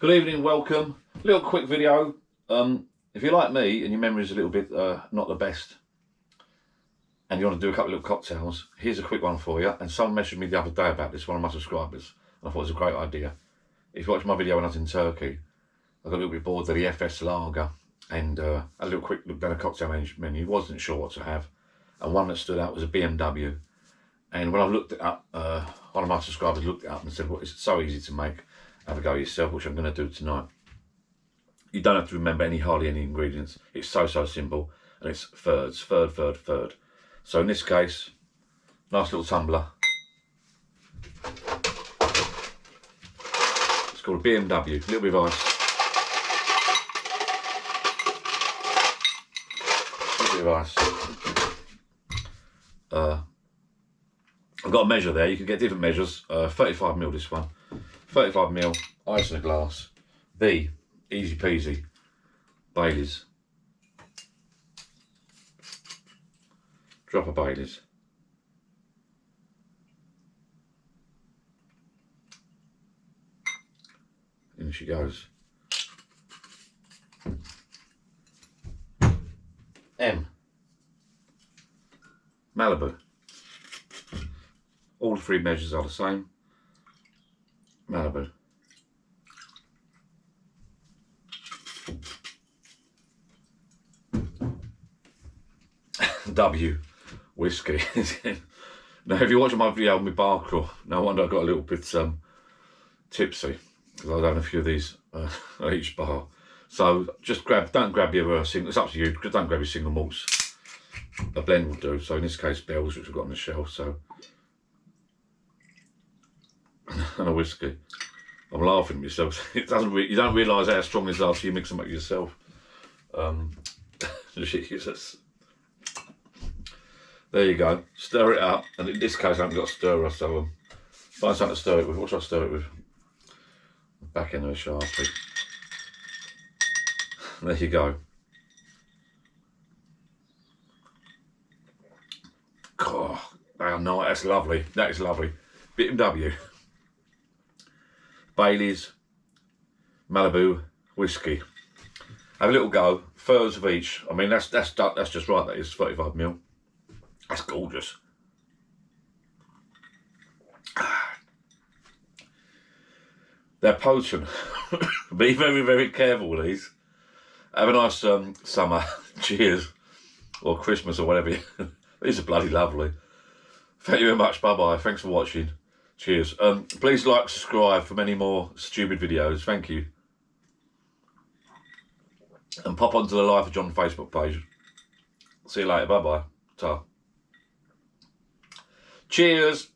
Good evening, welcome. Little quick video. If you're like me and your memory's a little bit not the best, and you want to do a couple of little cocktails, here's a quick one for you. And someone messaged me the other day about this, one of my subscribers, and I thought it was a great idea. If you watched my video when I was in Turkey, I got a little bit bored of the FS lager, and a little quick look down a cocktail menu. Wasn't sure what to have, and one that stood out was a BMW. And when I looked it up, one of my subscribers looked it up and said, well, it's so easy to make. Have a go yourself, which I'm going to do tonight. You don't have to remember hardly any ingredients. It's so simple, and it's third. So in this case, nice little tumbler. It's called a BMW, a little bit of ice. A little bit of ice. I've got a measure there. You can get different measures. 35ml this one. 35ml, ice in a glass. B, easy peasy, Baileys. Drop of Baileys. In she goes. M, Malibu. All three measures are the same. Malibu. W, whiskey. Now, if you're watching my video on my bar crawl, no wonder I got a little bit tipsy, because I've done a few of these at each bar. So just don't grab your single. It's up to you. Don't grab your single malts. A blend will do. So in this case, Bells, which we've got on the shelf. So and a whiskey. I'm laughing at myself. It doesn't. You don't realise how strong these are till you mix them up yourself. Jesus. There you go. Stir it up, and in this case, I haven't got a stirrer, so find something to stir it with. What should I stir it with? Back end of a Sharpie. There you go. Oh, no, that's lovely. That is lovely. BMW. Baileys, Malibu, whiskey. Have a little go, thirds of each. I mean, that's just right. That is 35ml. That's gorgeous. They're potent. Be very careful with these. Have a nice summer. Cheers, or Christmas, or whatever. These are bloody lovely. Thank you very much. Bye bye. Thanks for watching. Cheers. Please like, subscribe for many more stupid videos. Thank you. And pop onto the Life of John Facebook page. See you later. Bye bye. Ta. Cheers.